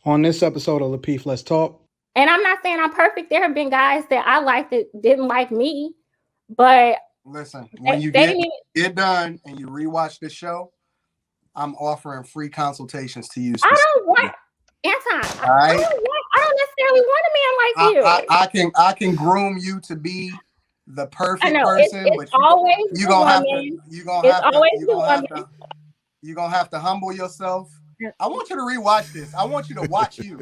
On this episode of Lapeef, Let's Talk. And I'm not saying I'm perfect. There have been guys that I liked that didn't like me, but listen, when you get done and you rewatch the show, I'm offering free consultations to you. I don't want Anton. I don't necessarily want a man like you. I can groom you to be the perfect person, but you're gonna have to humble yourself. I want you to rewatch this. I want you to watch you.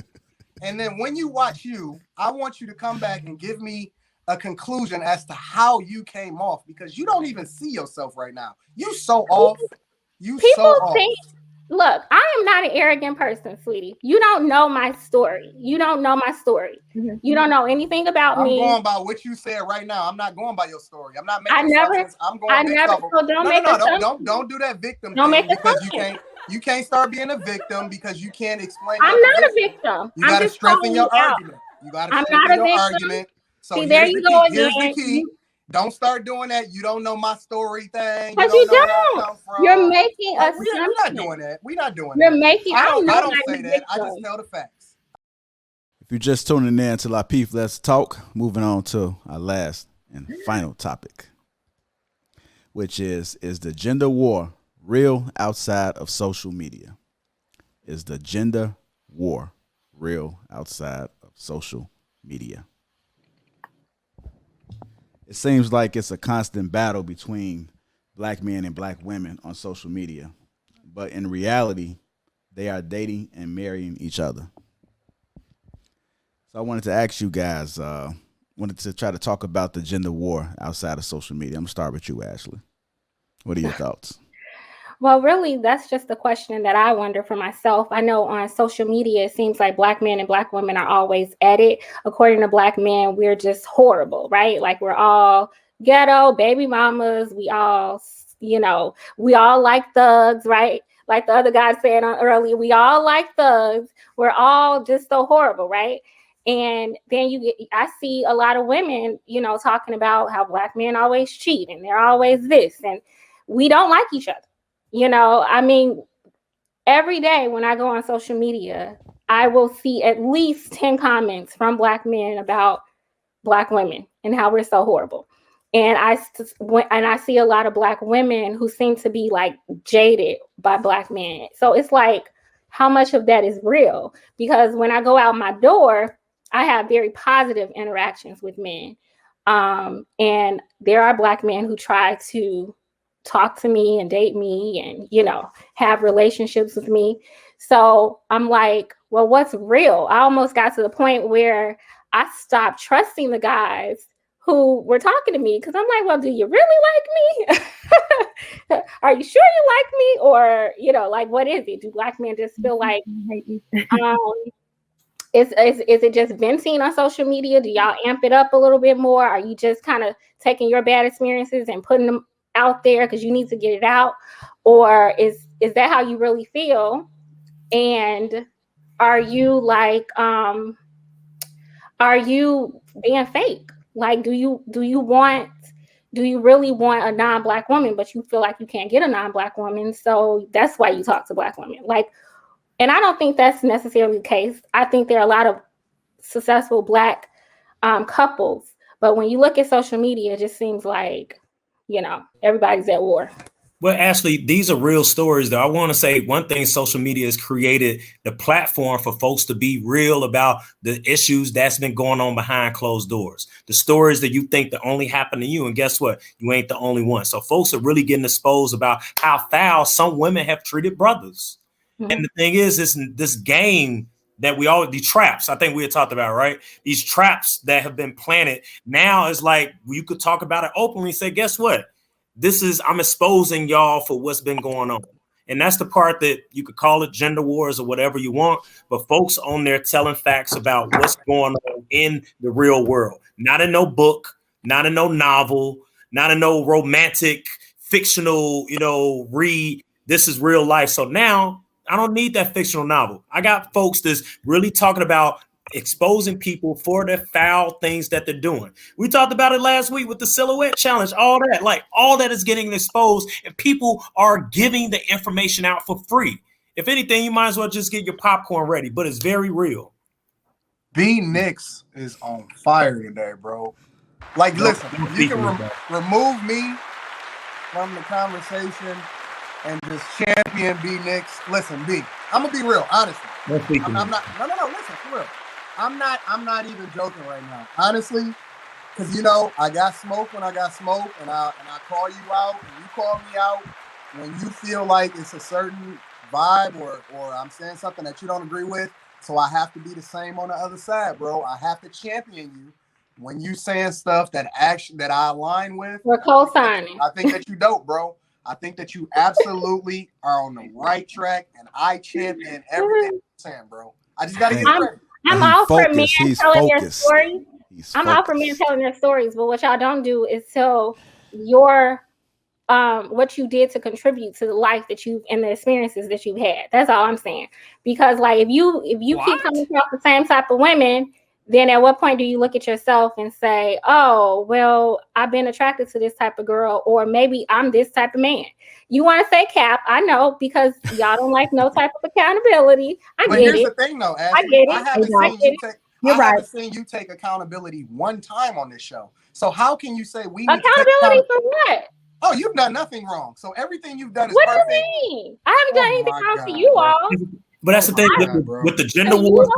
And then when you watch you, I want you to come back and give me a conclusion as to how you came off, because you don't even see yourself right now. You so off. Look, I am not an arrogant person, sweetie. You don't know my story. You don't know my story. Mm-hmm. You don't know anything about me. I'm going by what you said right now. I'm not going by your story. I'm not making assumptions. I'm going don't do that victim thing, because you can't start being a victim because you can't explain. I'm not a victim. You got to strengthen your argument. You got to strengthen your argument. So see, there you go again. Here's the key. Don't start doing that. You don't know my story thing. Because you don't. You're making us. We're not doing that. We're not doing that. You're making. I don't say that. I just tell the facts. If you're just tuning in to Lapeef, Let's Talk. Moving on to our last and final topic, which is the gender war real outside of social media? Is the gender war real outside of social media? It seems like it's a constant battle between black men and black women on social media, but in reality, they are dating and marrying each other. So I wanted to ask you guys, wanted to try to talk about the gender war outside of social media. I'm gonna start with you, Ashley. What are your thoughts? Well, really, that's just the question that I wonder for myself. I know on social media, it seems like black men and black women are always at it. According to black men, we're just horrible, right? Like we're all ghetto, baby mamas. We all, we all like thugs, right? Like the other guy said earlier, we all like thugs. We're all just so horrible, right? And then I see a lot of women, talking about how black men always cheat and they're always this, and we don't like each other. Every day when I go on social media, I will see at least 10 comments from black men about black women and how we're so horrible. And I see a lot of black women who seem to be like jaded by black men. So it's like, how much of that is real? Because when I go out my door, I have very positive interactions with men. And there are black men who try to talk to me and date me and, have relationships with me. So I'm like, well, what's real? I almost got to the point where I stopped trusting the guys who were talking to me, because I'm like, well, do you really like me? Are you sure you like me? Or, what is it? Do black men just feel like, is it just venting on social media? Do y'all amp it up a little bit more? Are you just kind of taking your bad experiences and putting them out there because you need to get it out? Or is that how you really feel? And are you like, are you being fake? Like, do you really want a non-black woman, but you feel like you can't get a non-black woman, so that's why you talk to black women? Like, and I don't think that's necessarily the case. I think there are a lot of successful black couples, but when you look at social media, it just seems like, everybody's at war. Well, Ashley, these are real stories, though. I want to say one thing: social media has created the platform for folks to be real about the issues that's been going on behind closed doors, the stories that you think that only happen to you. And guess what? You ain't the only one. So folks are really getting exposed about how foul some women have treated brothers. Mm-hmm. And the thing is, this game that these traps, I think we had talked about, right? These traps that have been planted now is like, you could talk about it openly and say, guess what? I'm exposing y'all for what's been going on. And that's the part that you could call it gender wars or whatever you want, but folks on there telling facts about what's going on in the real world. Not in no book, not in no novel, not in no romantic, fictional, read. This is real life. So now I don't need that fictional novel. I got folks that's really talking about exposing people for the foul things that they're doing. We talked about it last week with the silhouette challenge, all that is getting exposed, and people are giving the information out for free. If anything, you might as well just get your popcorn ready, but it's very real. B Nix is on fire today, bro. Like, listen, you can remove me from the conversation and just champion B Nix. Listen, B, I'm gonna be real, honestly. I'm not. No. Listen, for real. I'm not even joking right now, honestly, because you know I got smoke when I got smoke, and I call you out, and you call me out when you feel like it's a certain vibe or I'm saying something that you don't agree with. So I have to be the same on the other side, bro. I have to champion you when you saying stuff that I align with. We're co-signing. I think that you dope, bro. I think that you absolutely are on the right track, and I champion everything you're saying, bro. I just gotta get credit. I'm all for men telling their stories. I'm all for men telling their stories, but what y'all don't do is tell your what you did to contribute to the life that you've and the experiences that you've had. That's all I'm saying. Because like if you keep coming across the same type of women, then at what point do you look at yourself and say, oh, well, I've been attracted to this type of girl, or maybe I'm this type of man. You want to say cap, I know, because y'all don't like no type of accountability. But here's the thing though, Ashley, I get it. I haven't seen you take accountability one time on this show. So how can you say we need accountability for what? Oh, you've done nothing wrong. So everything you've done is what perfect. What do you mean? I haven't done anything wrong to you all. But that's the thing with the gender wars.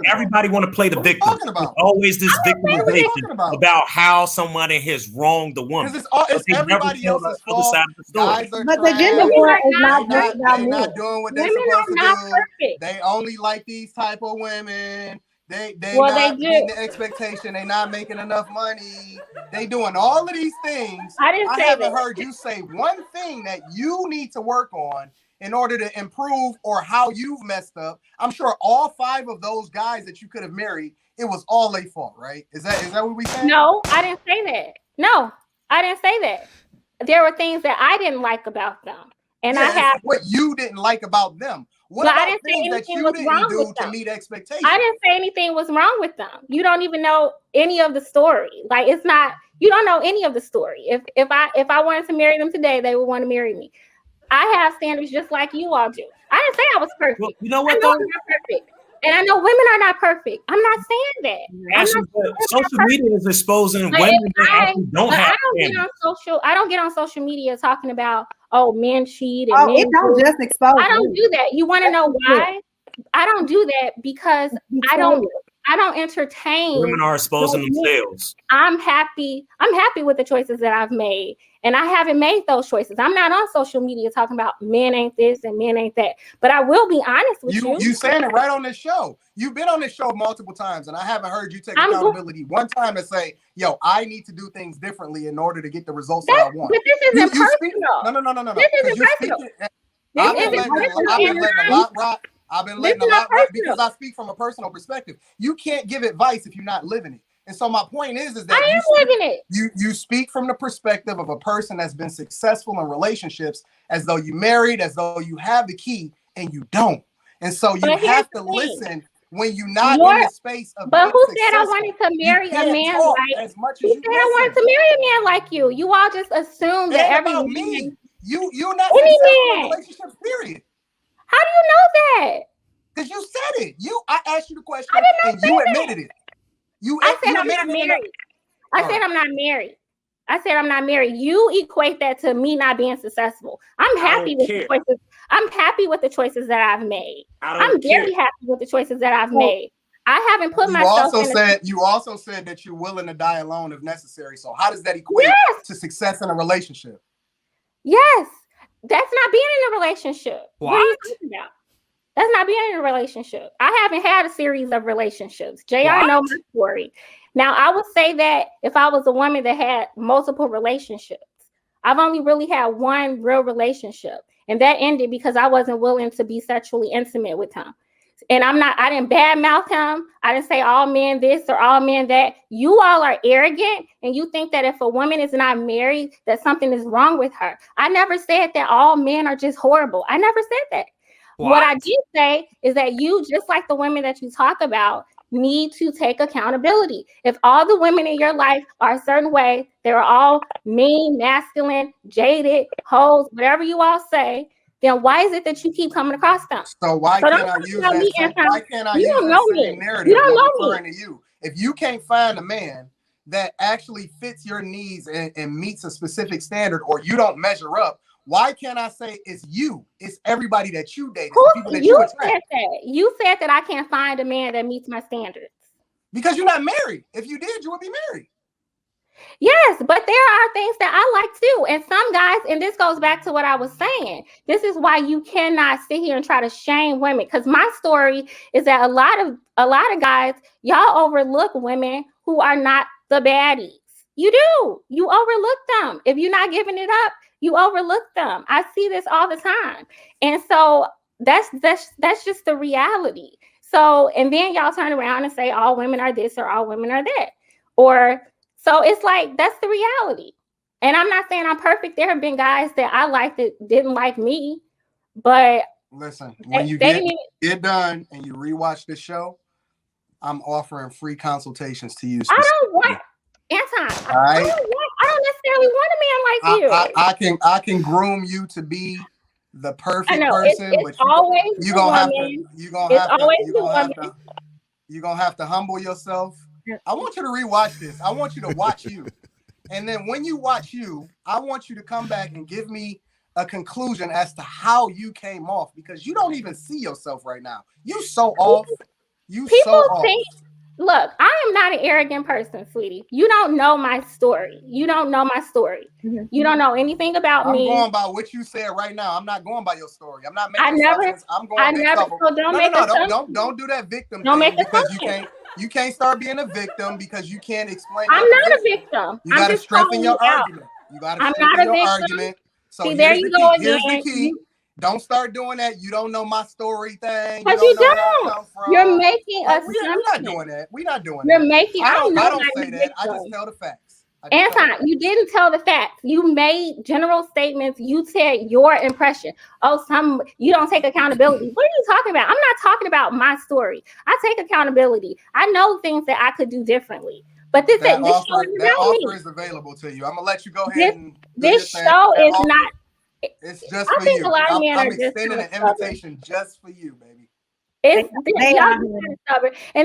Everybody want to play the victim. There's always this victimization about how somebody has wronged the woman. It's everybody else's fault. But the gender war is not just about men. They're not doing what they're supposed to do. Perfect. They only like these type of women. They not meeting the expectation. They not making enough money. They doing all of these things. I haven't heard you say one thing that you need to work on in order to improve or how you've messed up. I'm sure all 5 of those guys that you could have married, it was all their fault, right? Is that what we saying? No, I didn't say that. No, I didn't say that. There were things that I didn't like about them. And I have what you didn't like about them. What about things that you didn't do to meet expectations? I didn't say anything was wrong with them. You don't even know any of the story. Like it's not, you don't know any of the story. If I wanted to marry them today, they would want to marry me. I have standards just like you all do. I didn't say I was perfect. Well, you know what? I know I'm not perfect. And I know women are not perfect. I'm not saying that. Actually, social media is exposing women that actually don't have I don't get on social media talking about, oh, men cheat and men it don't just expose. I don't do that. You want to know why? I don't do that because I don't entertain. Women are exposing themselves. I'm happy with the choices that I've made. And I haven't made those choices. I'm not on social media talking about men ain't this and men ain't that. But I will be honest with you. You saying it right on this show. You've been on this show multiple times, and I haven't heard you take accountability one time and say, yo, I need to do things differently in order to get the results that I want. But this isn't personal. No. This isn't personal. I've been letting a lot rock. I've been letting a lot rock because I speak from a personal perspective. You can't give advice if you're not living it. And so my point is that I am living it. You speak from the perspective of a person that's been successful in relationships, as though you married, as though you have the key, and you don't. And so you have to listen when you're not in the space of. But who said I wanted to marry a man like? Who said I wanted to marry a man like you? You all just assume that every man. You're not successful in relationships. Period. How do you know that? Because you said it. I asked you the question and you admitted it. I said I'm not married. I said I'm not married. I said I'm not married. You equate that to me not being successful. I'm happy with the choices. I'm happy with the choices that I've made. I'm very happy with the choices that I've made. I haven't put myself. You also said that you're willing to die alone if necessary. So how does that equate to success in a relationship? Yes, that's not being in a relationship. What are you talking about? That's not being in a relationship. I haven't had a series of relationships. JR know my story. Now, I would say that if I was a woman that had multiple relationships, I've only really had one real relationship. And that ended because I wasn't willing to be sexually intimate with him. And I didn't badmouth him. I didn't say all men this or all men that. You all are arrogant and you think that if a woman is not married, that something is wrong with her. I never said that all men are just horrible. I never said that. What I did say is that you, just like the women that you talk about, need to take accountability. If all the women in your life are a certain way, they're all mean, masculine, jaded, hoes, whatever you all say, then why is it that you keep coming across them? So why So can't don't I talk use about me, that? Anton. Why can't I You use don't that know same me. narrative You don't when know referring me. to you? If you can't find a man that actually fits your needs and meets a specific standard, or you don't measure up, why can't I say it's you? It's everybody that you date. It's the people that you said attract. that? You said that I can't find a man that meets my standards. Because you're not married. If you did, you would be married. Yes, but there are things that I like too. And some guys, and this goes back to what I was saying. This is why you cannot sit here and try to shame women. Because my story is that a lot of guys, y'all overlook women who are not the baddies. You do. You overlook them. If you're not giving it up, you overlook them. I see this all the time. And so that's just the reality. So, and then y'all turn around and say all women are this or all women are that. Or so it's like, that's the reality. And I'm not saying I'm perfect. There have been guys that I liked that didn't like me, but listen, when you get done and you rewatch the show, I'm offering free consultations to you. I don't want Anton. I don't necessarily want a man like you. I can groom you to be the perfect person, it's but always you're gonna have to humble yourself. I want you to rewatch this. I want you to watch you. And then when you watch you, I want you to come back and give me a conclusion as to how you came off, because you don't even see yourself right now. You so off. Look, I am not an arrogant person, sweetie. You don't know my story. You don't know my story. Mm-hmm. You don't know anything about me. I'm going by what you said right now. I'm not going by your story. I'm not making assumptions. I'm going based off. So don't do that victim thing, because you can't start being a victim because you can't explain. I'm not a victim. You got to strengthen your argument. You got to strengthen your argument. So see, there you go again. Here's the key. Don't start doing that. You don't know my story thing. Because you don't. You're making us. We're not doing that. We're not doing You're that. making. I don't say that. I just tell the facts. Anton, you didn't tell the facts. You made general statements. You said your impression. Oh, you don't take accountability. What are you talking about? I'm not talking about my story. I take accountability. I know things that I could do differently. But this offer is available to you. I'm gonna let you go ahead this show is not. It's just for you. I'm extending an invitation just for you, baby. And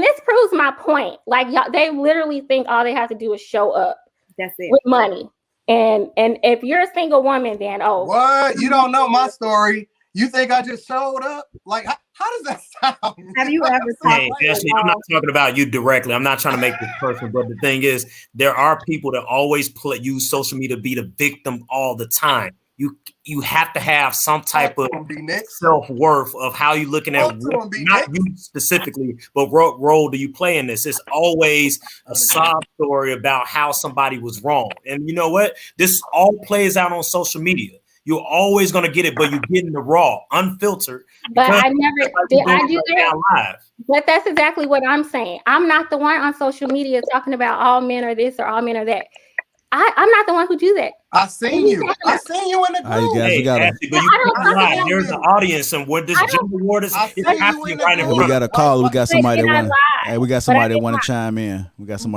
this proves my point. Like, y'all, they literally think all they have to do is show up. That's it. With money. And if you're a single woman, then what? You don't know my story. You think I just showed up? Like, how does that sound? Have you ever talked? Ashley, I'm not talking about you directly. I'm not trying to make this personal, but the thing is, there are people that always use social media to be the victim all the time. You have to have some type of self-worth of how you're looking at not you specifically, but what role do you play in this? It's always a sob story about how somebody was wrong. And you know what? This all plays out on social media. You're always going to get it, but you're getting the raw, unfiltered. But I never did. I do that live. But that's exactly what I'm saying. I'm not the one on social media talking about all men are this or all men are that. I'm not the one who do that. I seen you in the group. There's an audience, and what this gender war is happening right in front. We got a call. We got somebody that want. Hey, we got somebody that want to chime in. I seen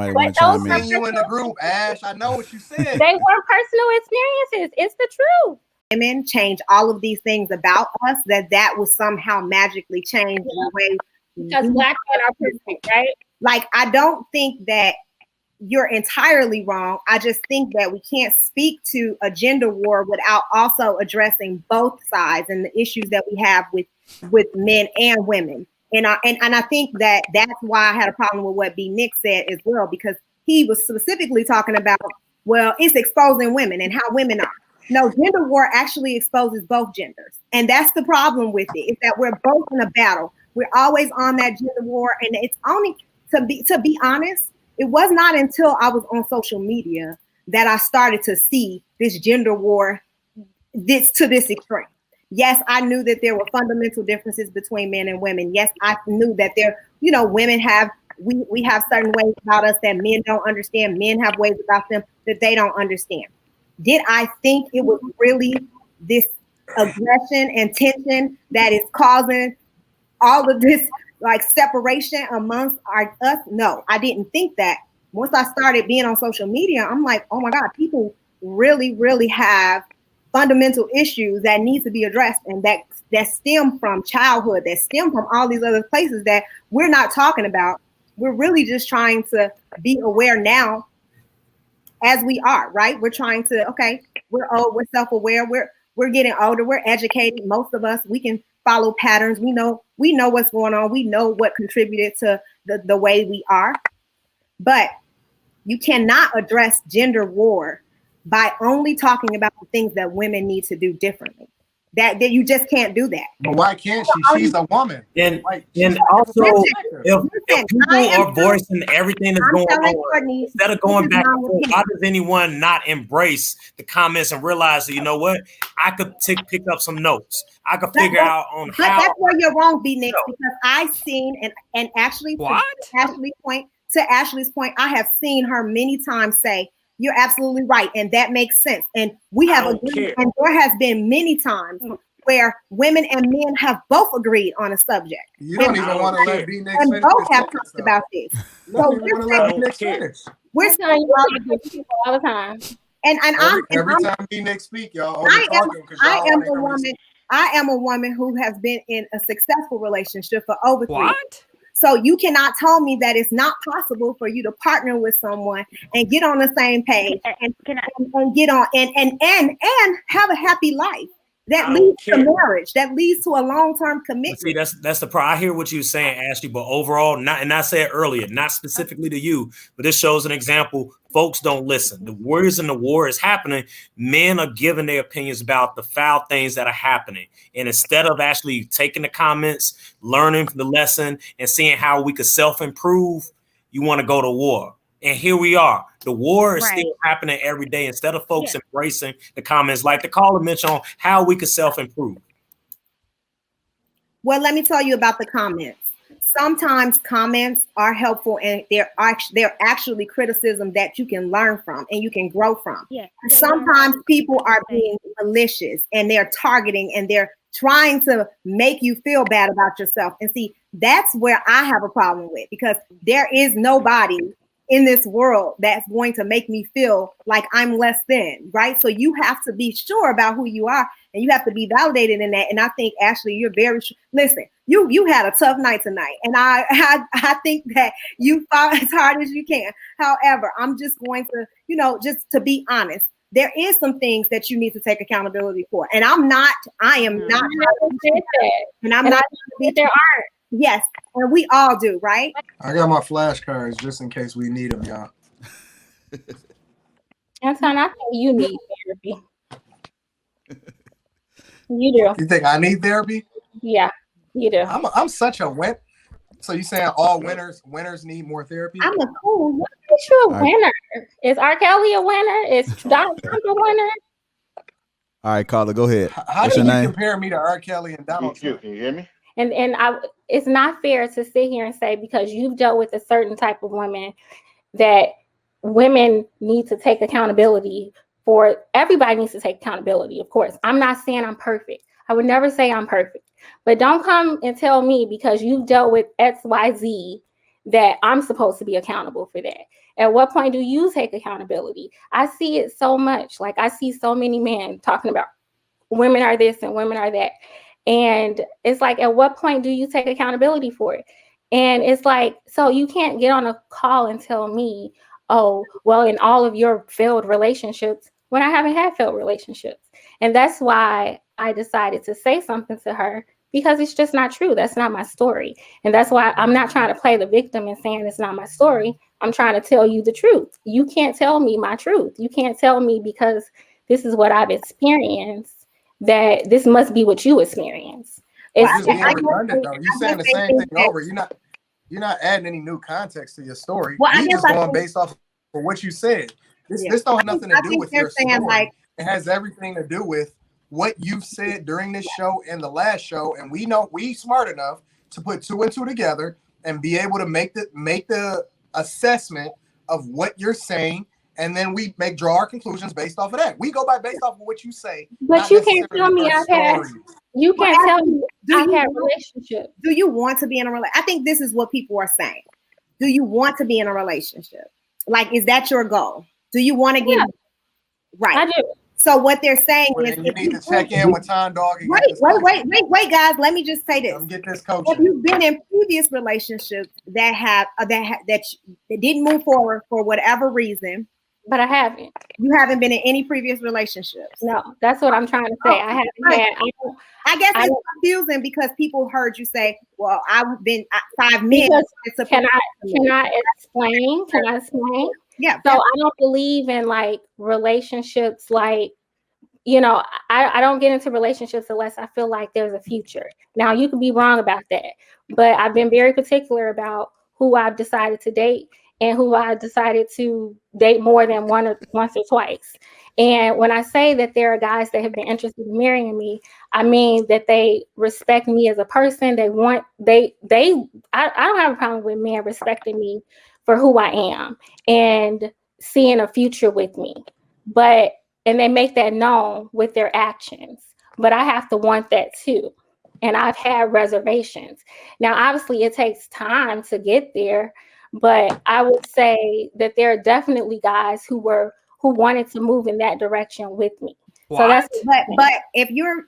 you in the group, Ash. I know what you said. They were personal experiences. It's the truth. Women change all of these things about us that would somehow magically change the way. Because black men are perfect, right? Like, I don't think that you're entirely wrong. I just think that we can't speak to a gender war without also addressing both sides and the issues that we have with men and women. And I think that that's why I had a problem with what B. Nick said as well, because he was specifically talking about, well, it's exposing women and how women are. No, gender war actually exposes both genders. And that's the problem with it, is that we're both in a battle. We're always on that gender war. And it's only, to be honest, it was not until I was on social media that I started to see this gender war to this extreme. Yes, I knew that there were fundamental differences between men and women. Yes, I knew that women have, we have certain ways about us that men don't understand. Men have ways about them that they don't understand. Did I think it was really this aggression and tension that is causing all of this like separation amongst us? No, I didn't think that. Once I started being on social media, I'm like, oh my God, people really, really have fundamental issues that need to be addressed, and that stem from childhood, that stem from all these other places that we're not talking about. We're really just trying to be aware now as we are, right? We're trying to, okay, we're old, we're self-aware, we're getting older, we're educated. Most of us, we can follow patterns. We know what's going on. We know what contributed to the way we are. But you cannot address gender war by only talking about the things that women need to do differently. That you just can't do that. But why can't she? She's a woman. And Like, also, listen, if people are voicing everything that's going on, Courtney, instead of going back and forth, why does anyone not embrace the comments and realize that, you know what, I could pick up some notes. I could figure out on but how. that's where you're wrong, B Nick, because I've seen and actually to Ashley's point, I have seen her many times say, you're absolutely right, and that makes sense. And we have agreed, and there has been many times where women and men have both agreed on a subject. You don't even want to let B Nick and finish. both have talked about this. So we're telling you all the time. And every time B Nick speak, y'all. I am a woman who has been in a successful relationship for over 3 years. So you cannot tell me that it's not possible for you to partner with someone and get on the same page and get on and have a happy life that leads to marriage, that leads to a long-term commitment. See, that's the problem. I hear what you're saying, Ashley, but overall, and I said earlier, not specifically to you, but this shows an example. Folks don't listen. The warriors in the war is happening. Men are giving their opinions about the foul things that are happening. And instead of actually taking the comments, learning the lesson, and seeing how we could self-improve, you want to go to war. And here we are. The war is still happening every day. Instead of folks embracing the comments, like the caller mentioned on how we could self-improve. Well, let me tell you about the comments. Sometimes comments are helpful, and they're actually criticism that you can learn from and you can grow from. Sometimes people are being malicious and they're targeting and they're trying to make you feel bad about yourself. And see, that's where I have a problem with, because there is nobody in this world that's going to make me feel like I'm less than, right? So you have to be sure about who you are, and you have to be validated in that. And I think, Ashley, you're very listen, you had a tough night tonight, and I think that you fought as hard as you can. However, I'm just going to, just to be honest, there is some things that you need to take accountability for. And I am not, and I'm not, there aren't. Yes, and we all do, right? I got my flashcards just in case we need them, y'all. Anton, I think you need therapy. You do. You think I need therapy? Yeah, you do. I'm such a win. So you saying all winners need more therapy? I'm a cool. What is you a winner? Is R. Kelly a winner? Is Donald Trump a winner? All right, caller, go ahead. How do you compare me to R. Kelly and Donald Trump? Can you hear me? And it's not fair to sit here and say, because you've dealt with a certain type of woman, that women need to take accountability for. Everybody needs to take accountability, of course. I'm not saying I'm perfect. I would never say I'm perfect. But don't come and tell me because you've dealt with XYZ that I'm supposed to be accountable for that. At what point do you take accountability? I see it so much. Like, I see so many men talking about women are this and women are that. And it's like, at what point do you take accountability for it? And it's like, so you can't get on a call and tell me, oh, well, in all of your failed relationships, when I haven't had failed relationships. And that's why I decided to say something to her, because it's just not true. That's not my story. And that's why I'm not trying to play the victim and saying it's not my story. I'm trying to tell you the truth. You can't tell me my truth. You can't tell me, because this is what I've experienced, that this must be what you experience. It's just being redundant, though. You're saying the same thing over. You're not adding any new context to your story. Well, you're just going based off of what you said. This don't have nothing to do with your story. It has everything to do with what you've said during this show and the last show. And we know we smart enough to put two and two together and be able to make the assessment of what you're saying. And then we draw our conclusions based off of that. We go based off of what you say. But you can't tell me I've had. You can't tell me I've had relationships. Do you want to be in a relationship? I think this is what people are saying. Do you want to be in a relationship? Like, is that your goal? Do you want to get right? I do. So what they're saying Well, is, then you need to check in with Time Dog and get this wait, guys. Let me just say this. Come get this If coaching. you've been in previous relationships that didn't move forward for whatever reason, But I haven't. you haven't been in any previous relationships. No, that's what I'm trying to say. I haven't had. I guess it's confusing because people heard you say, "Well, I've been 5 men." Can I explain? Can I explain? Yeah. So I don't believe in like relationships like, you know, I don't get into relationships unless I feel like there's a future. Now, you could be wrong about that, but I've been very particular about who I've decided to date and who I decided to date more than once or twice. And when I say that there are guys that have been interested in marrying me, I mean that they respect me as a person. I don't have a problem with men respecting me for who I am and seeing a future with me. And they make that known with their actions. But I have to want that too. And I've had reservations. Now, obviously, it takes time to get there. But I would say that there are definitely guys who wanted to move in that direction with me. What? So that's but if you're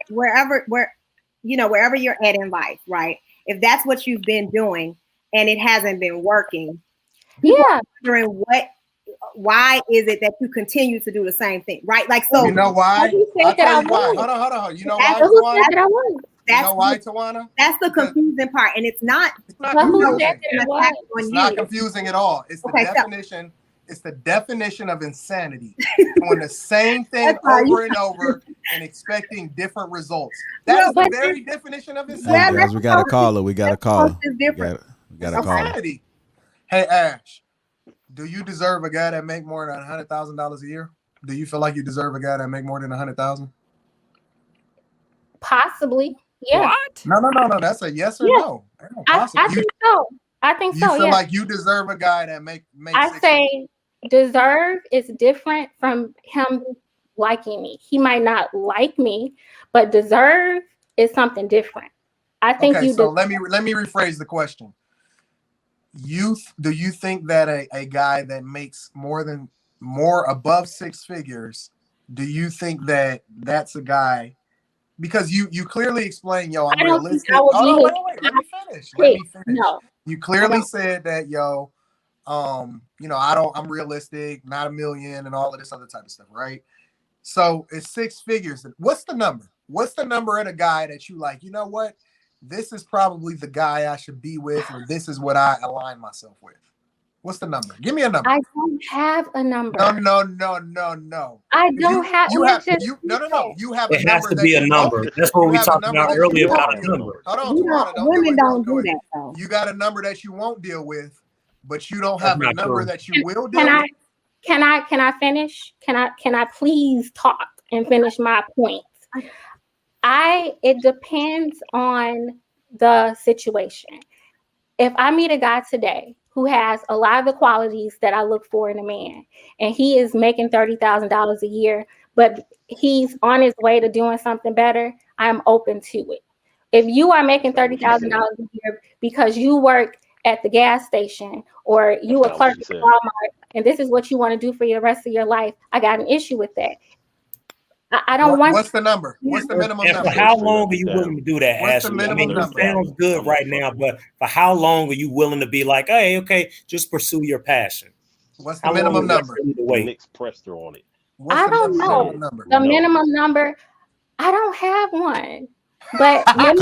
wherever you're at in life, right? If that's what you've been doing and it hasn't been working, wondering why is it that you continue to do the same thing, right? Like, so you know why? I'll tell you why. Hold on. You know why, Tawana? You know why, Tawana? That's the confusing part, and it's not. It's not confusing at all. It's the definition. It's the definition of insanity. Doing the same thing over and over and expecting different results. That's the very definition of insanity. Guys, we got a caller. We got a caller. We got a caller. Hey, Ash, do you deserve a guy that make more than $100,000 a year? Do you feel like you deserve a guy that make more than $100,000? Possibly, yeah. What? No. That's a yes or no. I think so. I think so. You feel like you deserve a guy that make. I say deserve is different from him liking me. He might not like me, but deserve is something different. I think let me rephrase the question. Do you think that a guy that makes more above 6 figures, do you think that that's a guy? Because you clearly explained, I'm realistic. Wait, let me finish. No. You clearly said that, I'm realistic, not $1 million and all of this other type of stuff, right? So it's 6 figures. What's the number? What's the number of a guy that you like, you know what? This is probably the guy I should be with, or this is what I align myself with. What's the number? Give me a number. I don't have a number. No. I don't have. You have a it has to be a number. That's what we talked about earlier about a number. Hold on, women don't do that though. You got a number that you won't deal with, but you don't have a number that you will deal with. Can I finish? Can I please talk and finish my point? It depends on the situation. If I meet a guy today who has a lot of the qualities that I look for in a man, and he is making $30,000 a year, but he's on his way to doing something better, I'm open to it. If you are making $30,000 a year because you work at the gas station or you a clerk at Walmart, and this is what you want to do for the rest of your life, I got an issue with that. I don't want. What's the number? What's the minimum number? For how long are you willing to do that, What's Ashley? the minimum number? It sounds good right now, but for how long are you willing to be like, hey, okay, just pursue your passion? What's the minimum number? Nick's pressed her on it. I don't know. The minimum number, I don't have one. But let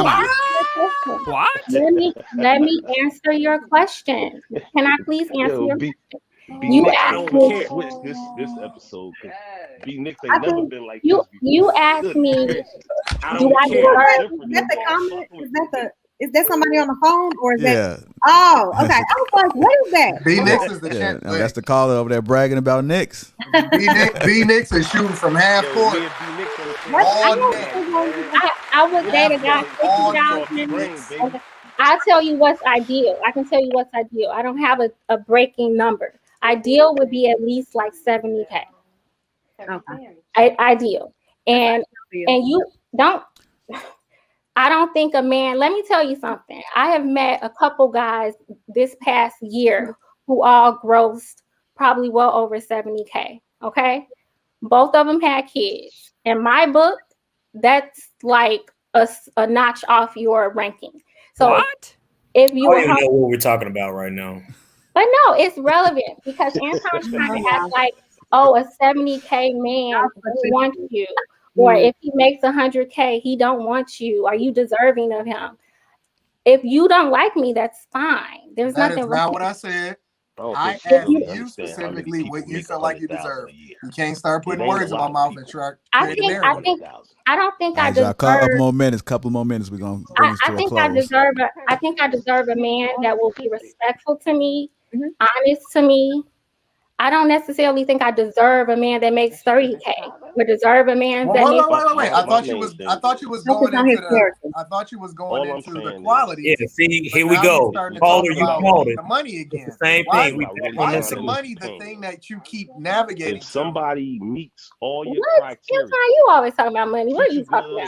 me answer your question. Can I please answer your question? You asked me. Switch this episode. B Nick ain't never been like this. You asked me. Do I deserve? Is that the comment? Is that somebody on the phone or is that? Oh, okay. I was like, what is that? B Nix is the shit. That's the caller over there bragging about Knicks. B Nix is shooting from half court. I would date a guy $50,000. I'll tell you what's ideal. I can tell you what's ideal. I don't have a breaking number. Ideal would be at least like 70K. Okay. Ideal. And you don't. I don't think a man, let me tell you something. I have met a couple guys this past year who all grossed probably well over 70K. Okay. Both of them had kids. In my book, that's like a notch off your ranking. So What? if you I were don't even know what we're talking about right now. but no, it's relevant because Anton's trying to act like, oh, a 70K man wants you, or if he makes 100K, he don't want you. Are you deserving of him? If you don't like me, that's fine. There's That nothing is wrong. not what I said. I don't I think she asked really you understand how many specifically people what you make feel like you 100,000 deserve. a year. You can't start putting It ain't words a in my lot of mouth people. and try I create a think narrative. I don't think All I right, y'all, deserve. couple more minutes. We're gonna bring this I to a think I close. deserve a man that will be respectful to me, honest to me. I don't necessarily think I deserve a man that makes 30K or deserve a man that makes. Wait. I thought you was going on into his character. I thought you was going All I'm into the saying is, qualities. Yeah, see, But here we now you're go. starting to Caller, talk you about called it. the money It's again. the same Why, thing. We what I back really on why this is the trying again. to money the ascertain, thing that you keep navigating if to? somebody meets all your What? criteria, You always talking about money. What are treat you you talking good, about?